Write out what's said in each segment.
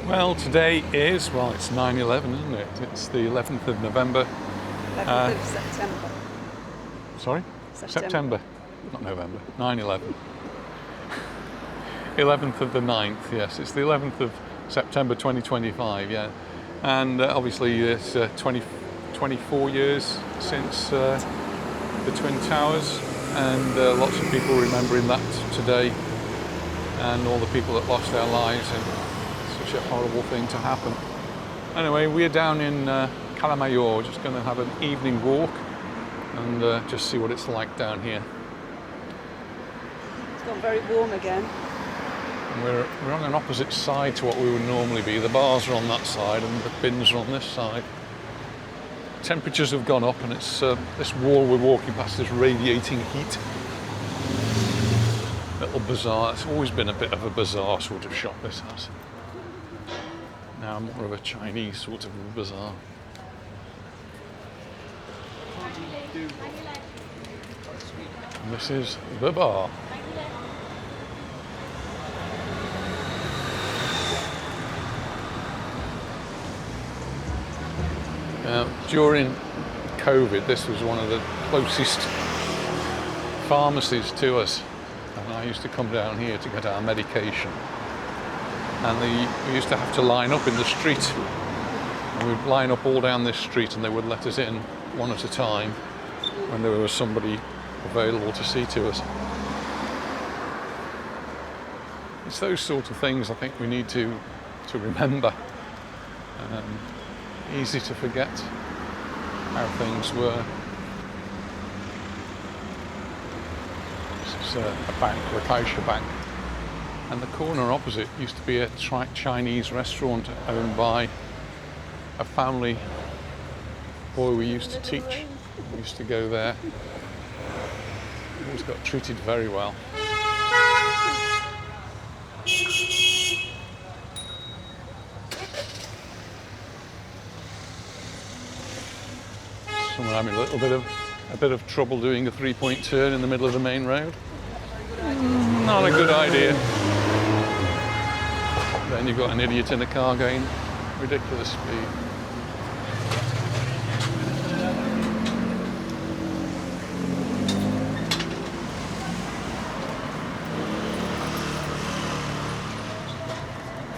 Well, today is, well, it's 9/11, isn't it? It's the 11th of November. 11th of September. Sorry? September. Not November. 9/11. 11th of the 9th, yes. It's the 11th of September 2025, yeah. And obviously it's 24 years since the Twin Towers, and lots of people remembering that today, and all the people that lost their lives, and such a horrible thing to happen. Anyway, we're down in Calamayor, just going to have an evening walk and just see what it's like down here. It's gone very warm again. And we're on an opposite side to what we would normally be. The bars are on that side and the bins are on this side. Temperatures have gone up, and it's this wall we're walking past is radiating heat. Little bizarre. It's always been a bit of a bizarre sort of shop, this has. Now more of a Chinese sort of bazaar. And this is the bar. During COVID, this was one of the closest pharmacies to us, and I used to come down here to get our medication. And we used to have to line up in the street. And we'd line up all down this street, and they would let us in one at a time when there was somebody available to see to us. It's those sort of things I think we need to remember. Easy to forget how things were. This is a bank, the Caixa Bank. And the corner opposite used to be a Chinese restaurant owned by a family. Boy, we used to teach. We used to go there. Always got treated very well. Someone having a bit of trouble doing a three-point turn in the middle of the main road. Not a good idea. Then you've got an idiot in a car going ridiculous speed.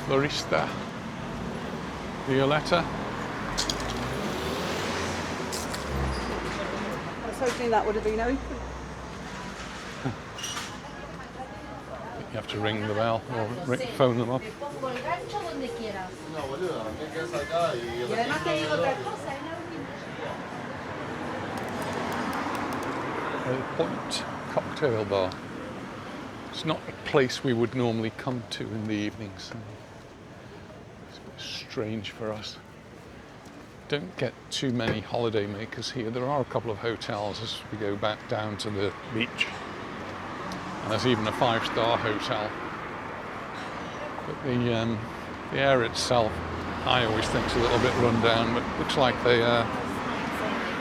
Florista Violetta. I was hoping that would have been open. You have to ring the bell or phone them up. A Point cocktail bar. It's not a place we would normally come to in the evenings. It's a bit strange for us. Don't get too many holiday makers here. There are a couple of hotels as we go back down to the beach. And there's even a 5-star hotel. But the area itself, I always think, is a little bit run down, but it looks like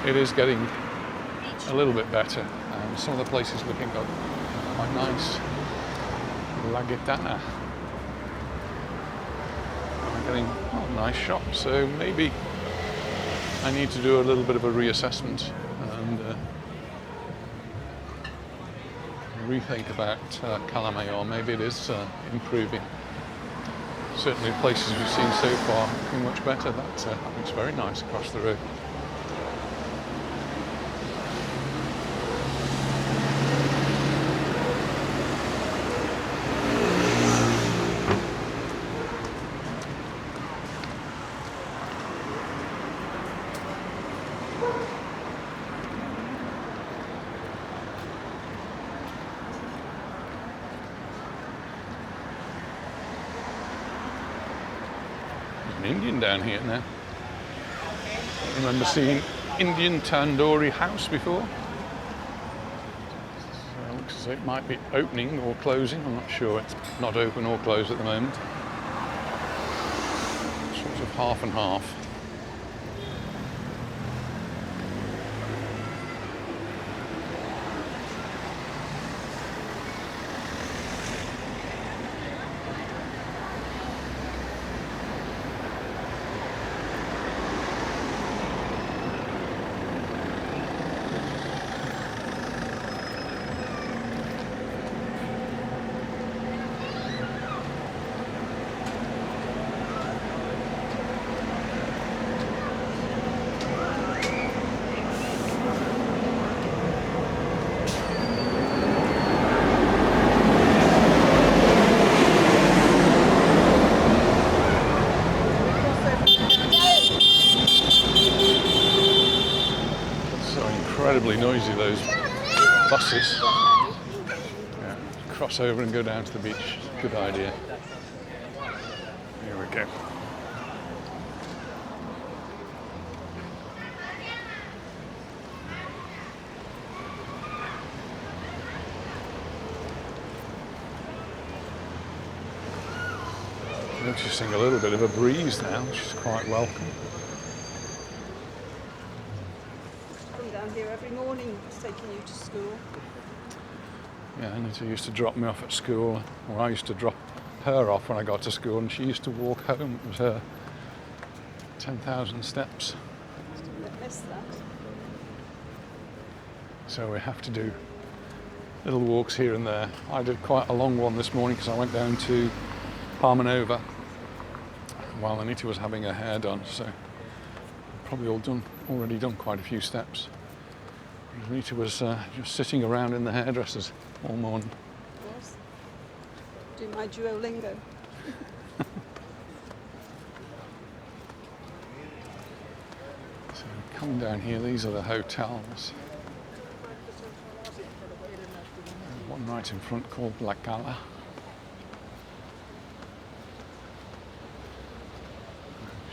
it is getting a little bit better. Some of the places looking quite nice. La Gitana. I'm getting a nice shop, so maybe I need to do a little bit of a reassessment and rethink about Calamayor. Maybe it is improving. Certainly the places we've seen so far looking much better. That looks very nice across the road. An Indian down here now. I remember seeing Indian tandoori house before. So it looks as though it might be opening or closing. I'm not sure. It's not open or closed at the moment. Sort of half and half. noisy, those buses. Yeah, cross over and go down to the beach. Good idea. Here we go. Noticing a little bit of a breeze now, which is quite welcome. Come down here every morning, it's taking you to school. Yeah, Anita used to drop me off at school, or I used to drop her off when I got to school, and she used to walk home. It was her 10,000 steps. Don't miss that. So we have to do little walks here and there. I did quite a long one this morning because I went down to Palmanova while Anita was having her hair done, so probably already done quite a few steps. Anita was just sitting around in the hairdressers all morning. Yes. Do my Duolingo. So coming down here, these are the hotels. There's one right in front called La Cala.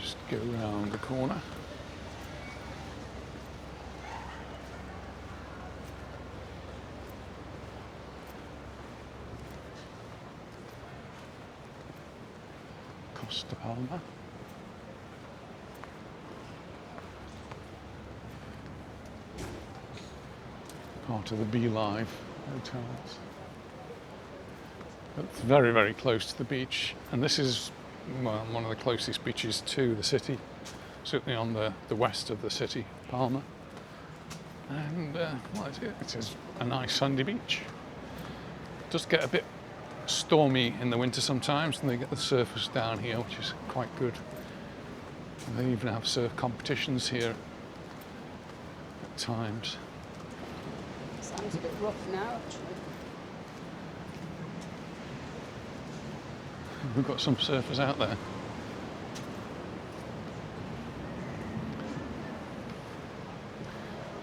Just go round the corner. Costa Palma. Part of the Be Live hotels. It's very, very close to the beach, and this is one of the closest beaches to the city, certainly on the west of the city, Palma. And well, it is a nice sandy beach. It does get a bit stormy in the winter sometimes, and they get the surfers down here, which is quite good. And they even have surf competitions here at times. Sounds a bit rough now, actually. We've got some surfers out there.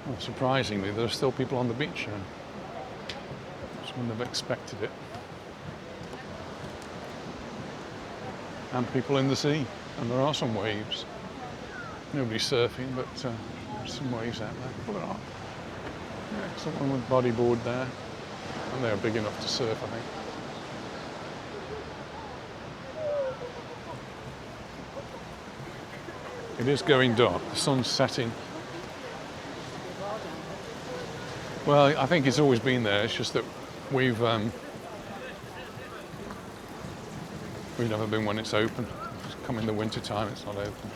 Well, surprisingly, there are still people on the beach here. Just wouldn't have expected it. And people in the sea, and there are some waves. Nobody's surfing, but there's some waves out there. Well, there are. Yeah, someone with bodyboard there, and they're big enough to surf, I think. It is going dark. The sun's setting. Well, I think it's always been there. It's just that we've never been when it's open. It's come in the winter time, it's not open.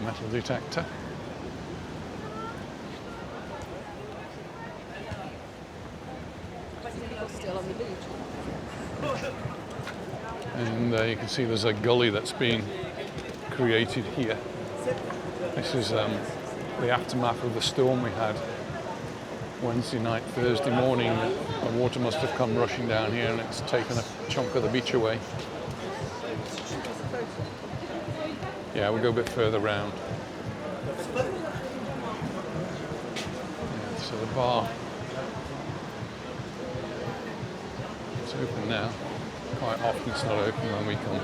Metal detector. People still on the beach. And you can see there's a gully that's been created here. This is the aftermath of the storm we had Wednesday night, Thursday morning. The water must have come rushing down here, and it's taken a chunk of the beach away. Yeah, we'll go a bit further round. Yeah, so the bar, it's open now. Quite often it's not open when we come.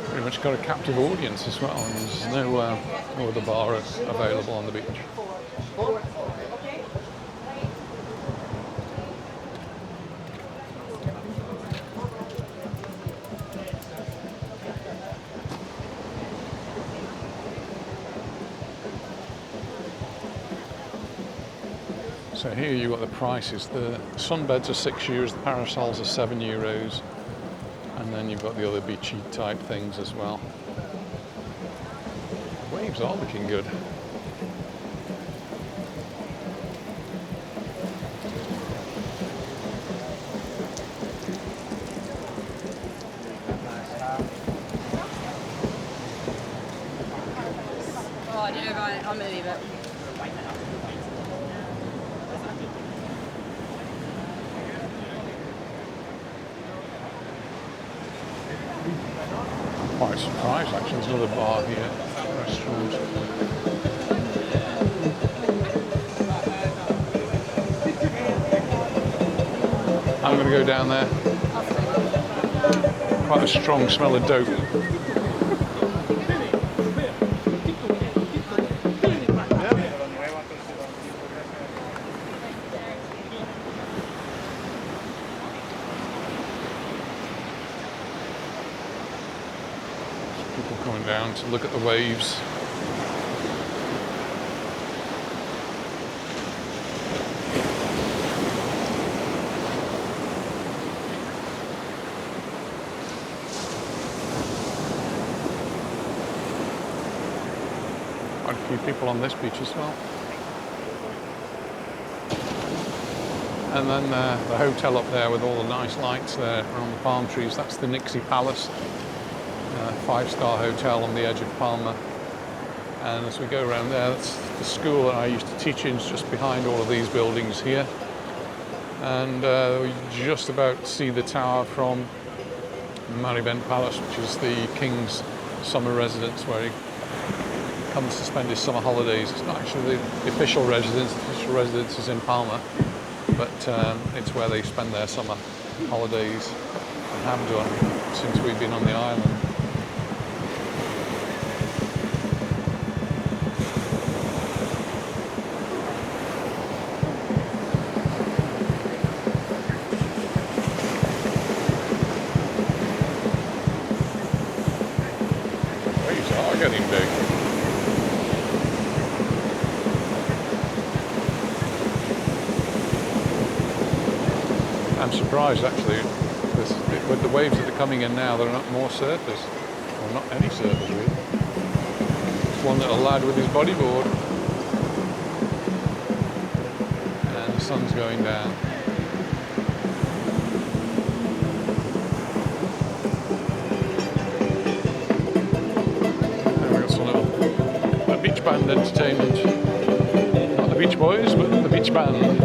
Pretty much got a captive audience as well, and there's no other bar available on the beach. So here you've got the prices. The sunbeds are €6, the parasols are €7, and then you've got the other beachy type things as well. Waves are looking good. I'm gonna leave it. Quite surprised actually, there's another bar here, restaurant. I'm going to go down there. Quite a strong smell of dope. People coming down to look at the waves. Quite a few people on this beach as well. And then the hotel up there with all the nice lights there around the palm trees, that's the Nixie Palace. 5-star hotel on the edge of Palma. And as we go around there, that's the school that I used to teach in, just behind all of these buildings here. And we just about see the tower from Maribel Palace, which is the king's summer residence where he comes to spend his summer holidays. It's not actually the official residence. The official residence is in Palma, but it's where they spend their summer holidays and have done since we've been on the island. Waves are getting big. I'm surprised actually, with the waves that are coming in now, there are not more surfers, or not any surfers really. There's one little lad with his bodyboard, and the sun's going down. And we've got some little beach band entertainment. Not the Beach Boys, but the beach band.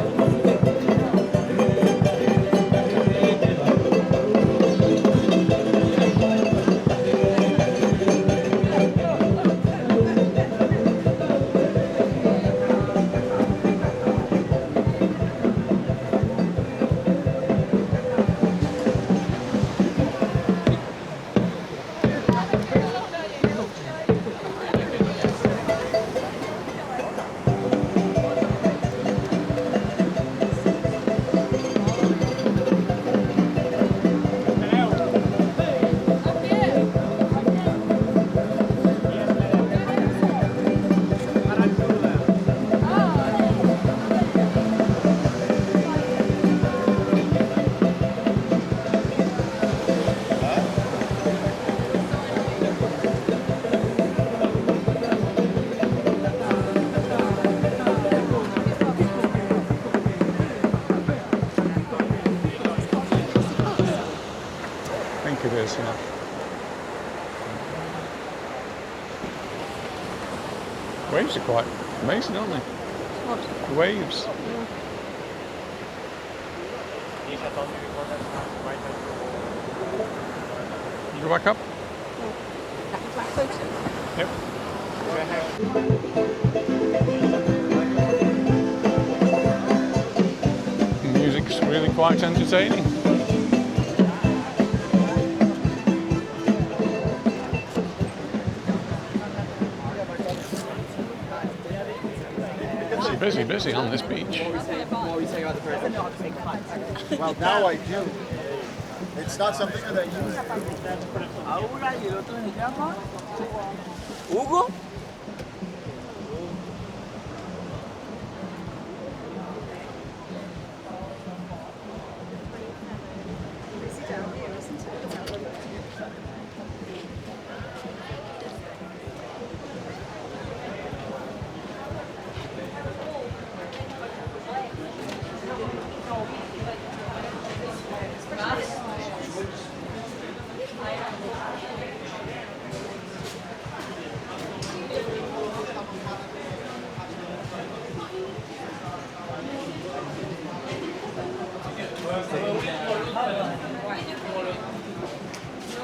It is, yeah. Waves are quite amazing, aren't they? What? The waves. You go back up? Black photo. Yep. The music's really quite entertaining. Busy on this beach. Well, now I do. It's not something that I use. Hugo? Busy down here, isn't it?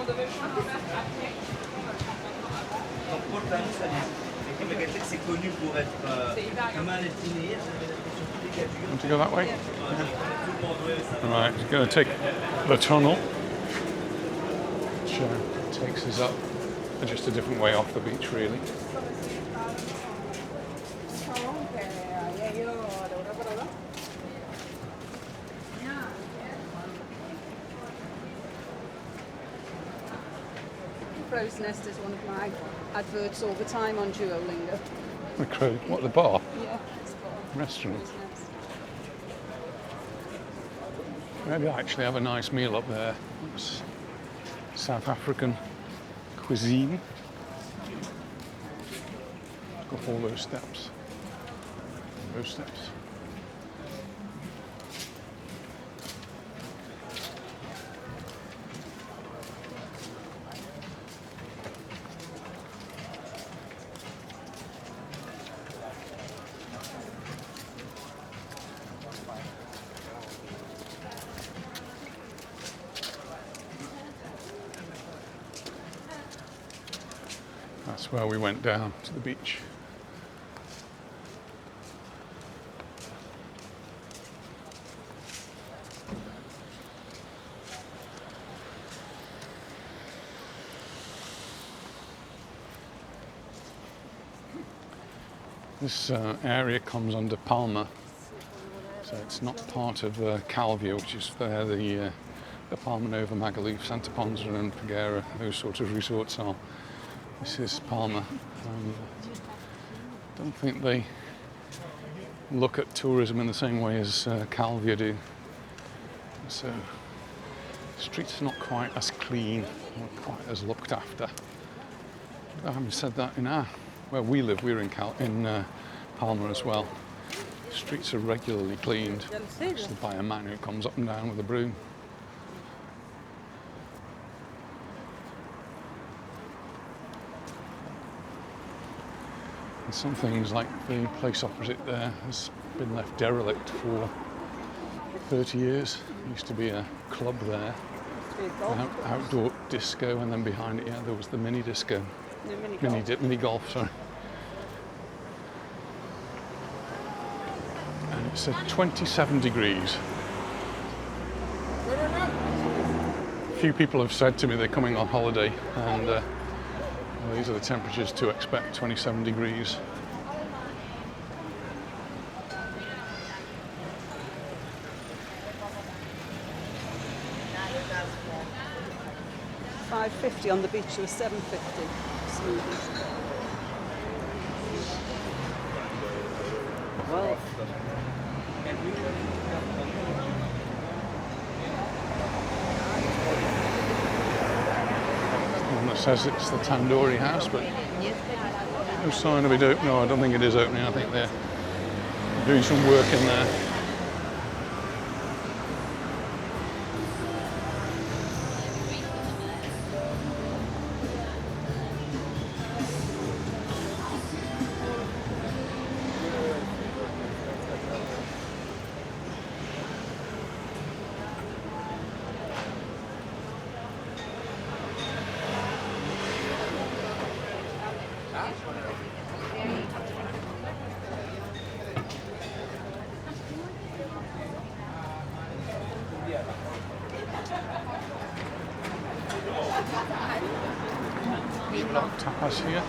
Want to go that way? Yeah. Right, we're going to take the tunnel, which takes us up just a different way off the beach, really. Crow's Nest is one of my adverts all the time on Duolingo. The Crow, what, the bar? Yeah, it's got a Restaurant. Crow's Nest. Maybe I actually have a nice meal up there. It's South African cuisine. Got all those steps. Those steps. That's where we went down to the beach. This area comes under Palma, so it's not part of Calvia, which is where the Palma Nova, Magaluf, Santa Ponsa and Peguera, those sorts of resorts are. This is Palma. I don't think they look at tourism in the same way as Calvia do. So the streets are not quite as clean, not quite as looked after. But having said that, where we live, we're in Palma as well. The streets are regularly cleaned, actually by a man who comes up and down with a broom. And some things, like the place opposite there, has been left derelict for 30 years. There used to be a club there, an outdoor disco, and then behind it, there was the mini disco. Mini golf, sorry. And it's 27 degrees. A few people have said to me they're coming on holiday, and these are the temperatures to expect, 27 degrees. $5.50 on the beach, or $7.50 smoothies. Well, One that says it's the Tandoori house, but no sign of it open. No, I don't think it is opening. I think they're doing some work in there. Tapas here.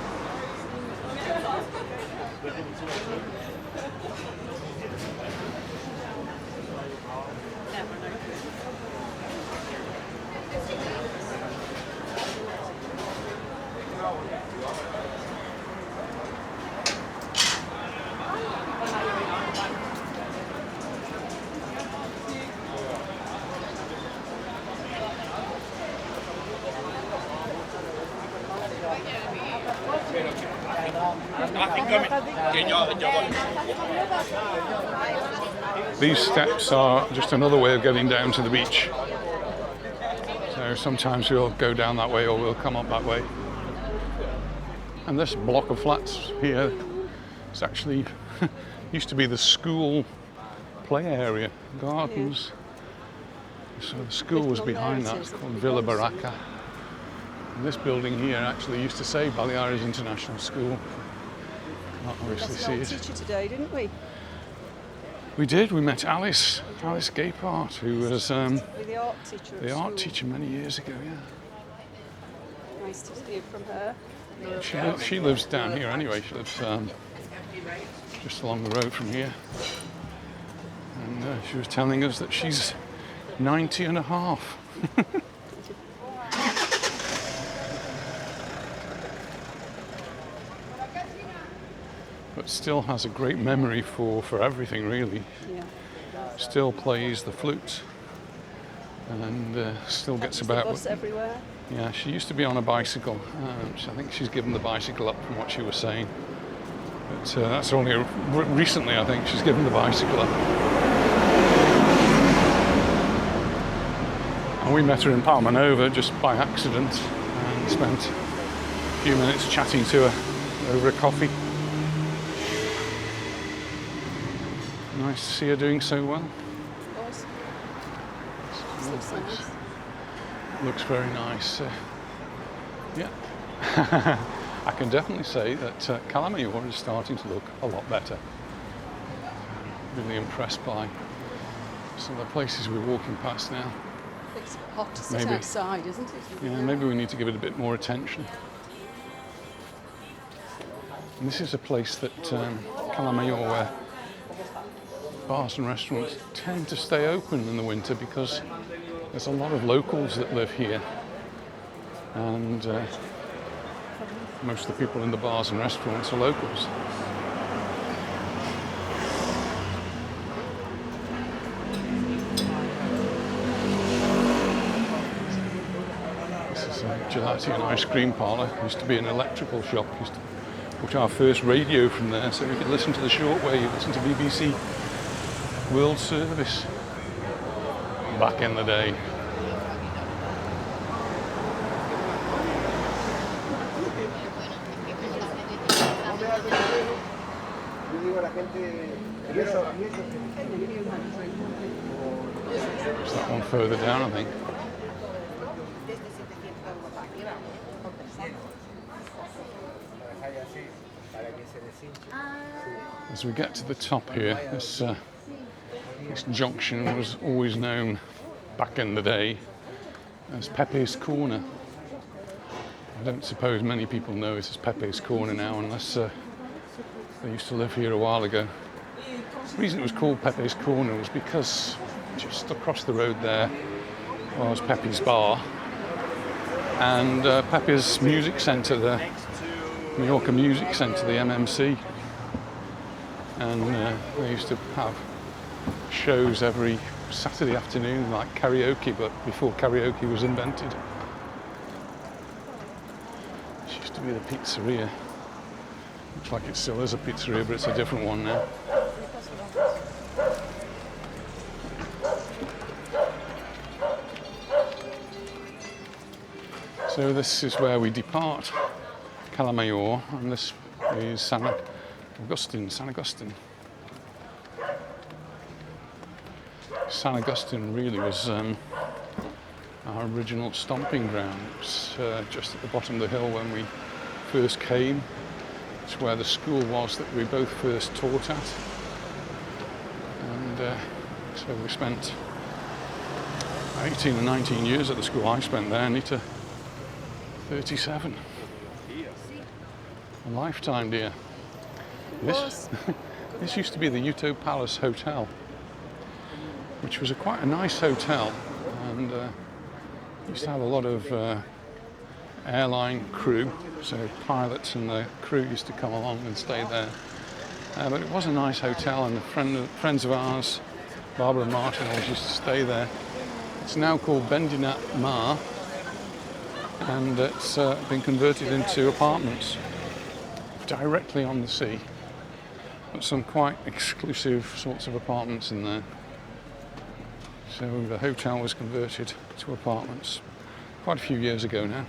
These steps are just another way of getting down to the beach. So sometimes we'll go down that way or we'll come up that way. And this block of flats here is actually used to be the school play area, gardens. So the school was behind that. It's called Villa Baraka. And this building here actually used to say Baleares International School. Can't We obviously met see an old it. teacher today, didn't we? We did. We met Alice Gaypart, who was With the art teacher at the art school. teacher many years ago. Yeah. Nice to hear from her. She lives down here anyway. She lives just along the road from here. And she was telling us that she's 90 and a half. But still has a great memory for everything, really. Yeah. Still plays the flute and still gets Catches the about. bus everywhere. Yeah, she used to be on a bicycle. I think she's given the bicycle up from what she was saying. But that's only recently, I think, she's given the bicycle up. And we met her in Palma Nova just by accident and spent a few minutes chatting to her over a coffee. Nice to see her doing so well. Of course. This looks nice. Looks very nice. Yeah. I can definitely say that Calamayor is starting to look a lot better. Really impressed by some of the places we're walking past now. It's hot to sit Maybe. outside, isn't it? Yeah, maybe we need to give it a bit more attention. And this is a place that Calamayor, where bars and restaurants tend to stay open in the winter because there's a lot of locals that live here, and most of the people in the bars and restaurants are locals. This is a gelati and ice cream parlour. Used to be an electrical shop. Used to put our first radio from there so we could listen to the shortwave, listen to BBC World Service back in the day. There's that one further down, I think. As we get to the top here, this junction was always known back in the day as Pepe's Corner. I don't suppose many people know it as Pepe's Corner now, unless they used to live here a while ago. The reason it was called Pepe's Corner was because just across the road there was Pepe's Bar and Pepe's Music Centre, the Mallorca Music Centre, the MMC. And they used to have shows every Saturday afternoon, like karaoke, but before karaoke was invented. It used to be the pizzeria. Looks like it still is a pizzeria, but it's a different one now. So this is where we depart Calamayor, and this is San Agustin. San Agustin really was our original stomping ground. It was just at the bottom of the hill when we first came. It's where the school was that we both first taught at. And so we spent 18 or 19 years at the school. I spent there, Anita, 37. A lifetime, dear. This used to be the Uto Palace Hotel, which was quite a nice hotel, and used to have a lot of airline crew, so pilots and the crew used to come along and stay there. But it was a nice hotel, and friends of ours, Barbara and Martin, always used to stay there. It's now called Bendinat Mar, and it's been converted into apartments directly on the sea. But some quite exclusive sorts of apartments in there. So the hotel was converted to apartments quite a few years ago now.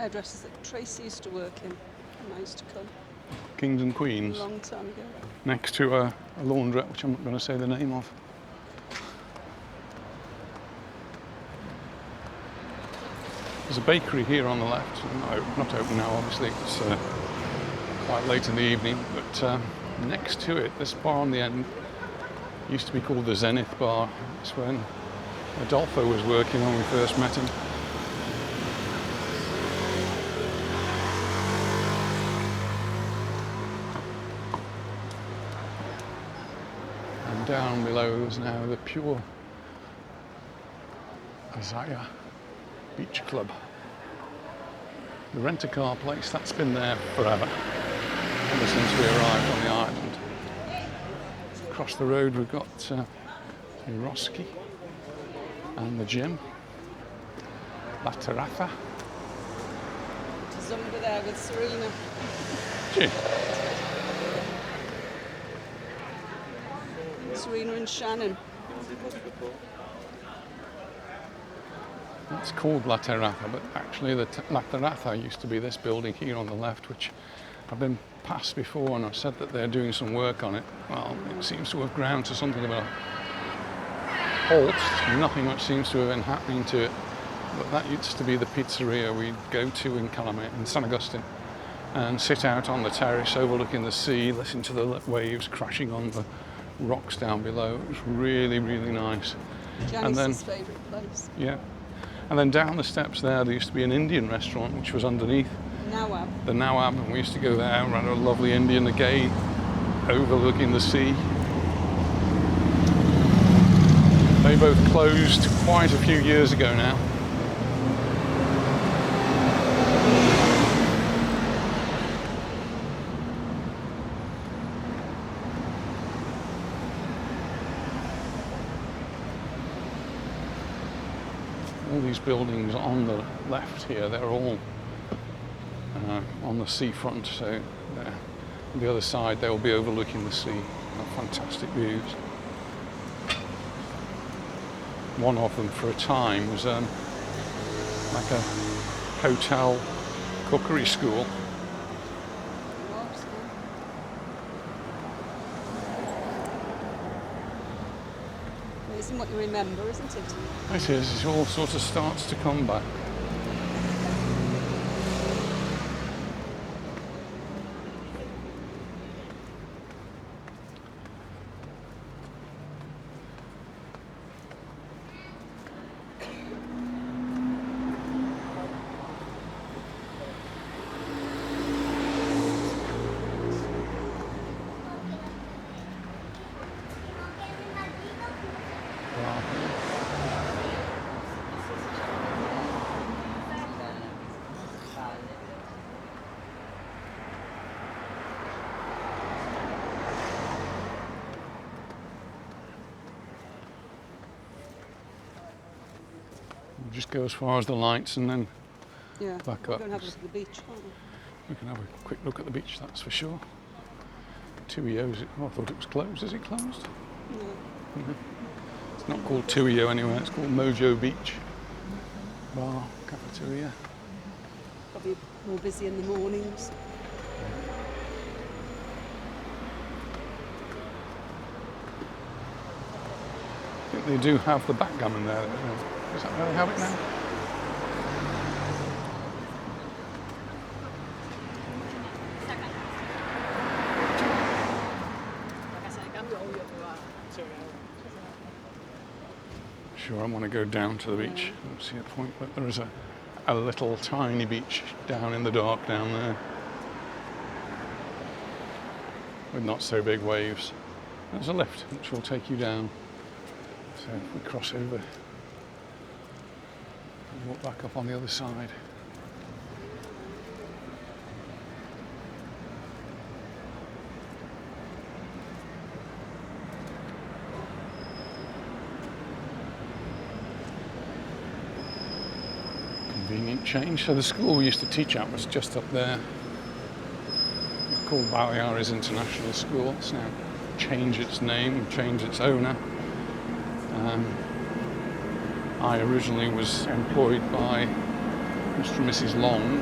hairdressers that Tracy used to work in. And I used to come Kings and a Queens. long time ago. Next to a laundrette, which I'm not going to say the name of. There's a bakery here on the left. Not open now, obviously. It's quite late in the evening. But next to it, this bar on the end used to be called the Zenith Bar. It's when Adolfo was working when we first met him. And down below is now the pure Azaya Beach Club. The rent-a-car place, that's been there forever, ever since we arrived on the island. Across the road we've got Roski and the gym, La Terraza. Zumba there with Serena. Gee, Serena and Shannon. it's called La Terraza, but actually the La Terraza used to be this building here on the left, which I've been past before, and I've said that they're doing some work on it. Well, it seems to have ground to something of a halt. Nothing much seems to have been happening to it. But that used to be the pizzeria we'd go to in Calamayor, in San Agustin, and sit out on the terrace overlooking the sea, listen to the waves crashing on the rocks down below. It was really, really nice. Janice's favourite place. Yeah. And then down the steps there used to be an Indian restaurant, which was underneath. Nawab. The Nawab, and we used to go there and had a lovely Indian again, overlooking the sea. They both closed quite a few years ago now. All these buildings on the left here, they're all on the seafront, so on the other side they'll be overlooking the sea. Fantastic views. One of them for a time was like a hotel cookery school. Isn't what you remember, isn't it? It is. It all sort of starts to come back. We'll just go as far as the lights and then back up. We're going to have a look at the beach, aren't we? We can have a quick look at the beach, that's for sure. 2EO, I thought it was closed. Is it closed? No. It's not called 2EO anyway, it's called Mojo Beach. Bar, cafeteria. Probably more busy in the mornings. I think they do have the backgammon there. Is that where they have it now? Sure, I want to go down to the beach. I don't see a point, but there is a little tiny beach down in the dark down there with not so big waves. There's a lift which will take you down. So if we cross over and walk back up on the other side. Convenient change. So the school we used to teach at was just up there. It's called Baleares International School. It's now changed its name, changed its owner. I originally was employed by Mr. and Mrs. Long.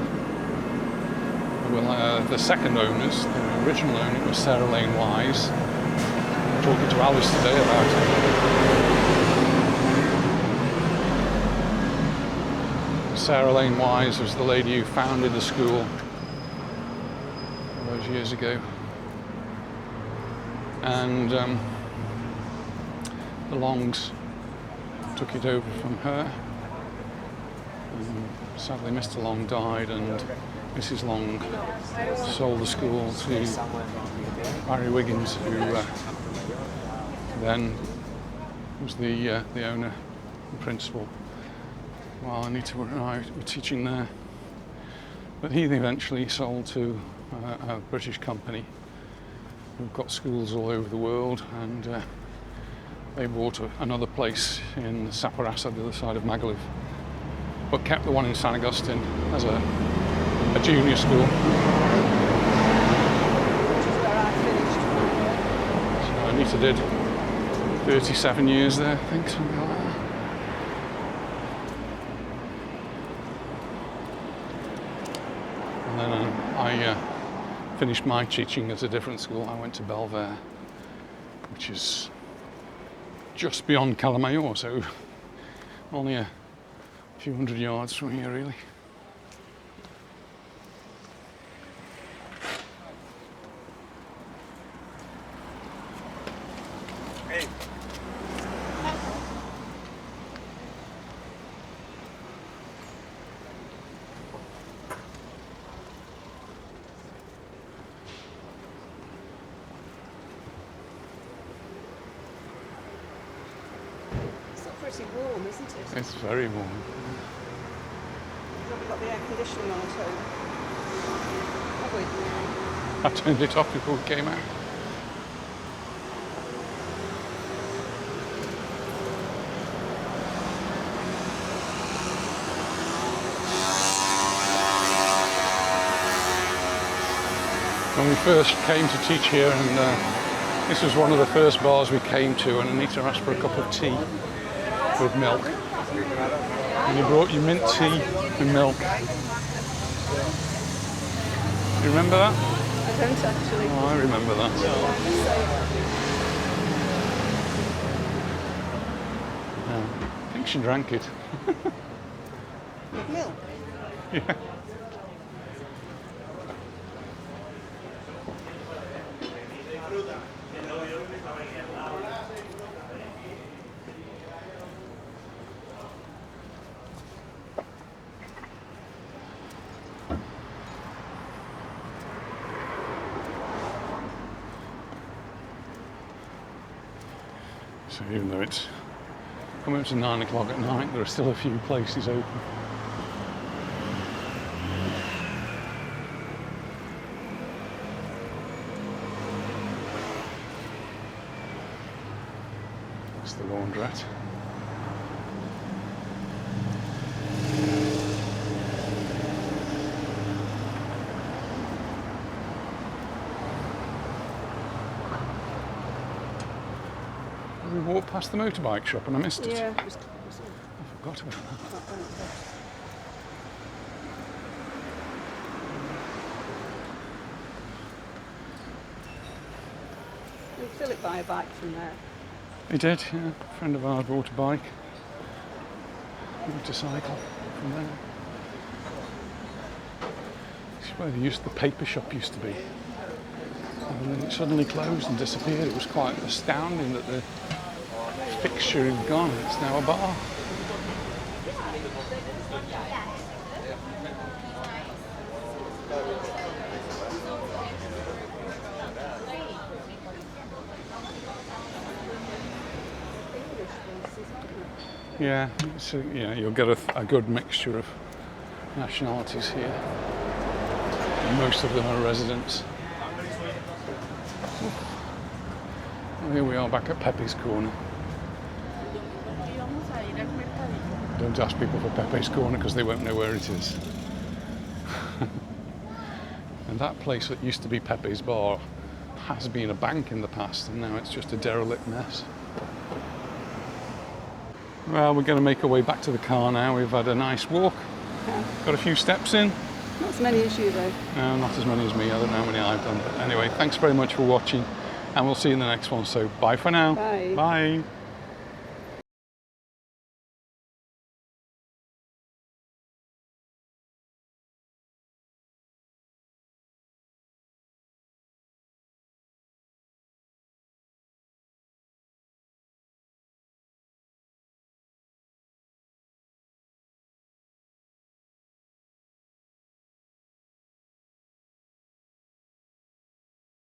Well, the second owners, the original owner was Sarah Lane Wise. I'm talking to Alice today about it. Sarah Lane Wise was the lady who founded the school all those years ago. And the Longs took it over from her. Sadly, Mr. Long died, and Mrs. Long sold the school to Barry Wiggins, who then was the owner and principal while Anita and I were teaching there. But he eventually sold to a British company who've got schools all over the world, and they bought another place in Saparasa, the other side of Magaluf, but kept the one in San Agustin as a junior school. Which is where I finished. So Anita did 37 years there, I think, something like that. And then I finished my teaching at a different school. I went to Belver, which is just beyond Calamayor, so only a few hundred yards from here, really. It's still pretty warm, isn't it? It's very warm. We've got the air conditioning on at home. Have we? I turned it off before we came out. When we first came to teach here, and this was one of the first bars we came to, and Anita asked for a cup of tea with milk. And you brought your mint tea with milk. You remember that? I don't actually. Oh, I remember that. I think she drank it. With milk? Yeah. So even though it's coming up to 9 o'clock at night, there are still a few places open. That's the laundrette. We walked past the motorbike shop and I missed it. Yeah. I forgot about that. Did Philip buy a bike from there? He did, yeah. A friend of ours bought a bike, motorcycle from there. This is where the paper shop used to be. And then it suddenly closed and disappeared. It was quite astounding that the fixture had gone. It's now a bar. Yeah, so you'll get a good mixture of nationalities here. And most of them are residents. Well, here we are back at Pepe's Corner. Don't ask people for Pepe's Corner because they won't know where it is. And that place that used to be Pepe's Bar has been a bank in the past, and now it's just a derelict mess. Well, we're going to make our way back to the car now. We've had a nice walk can. Got a few steps in. Not as many as you though. No, not as many as me. I don't know how many I've done. But anyway, thanks very much for watching, and we'll see you in the next one. So bye for now. Bye. Bye.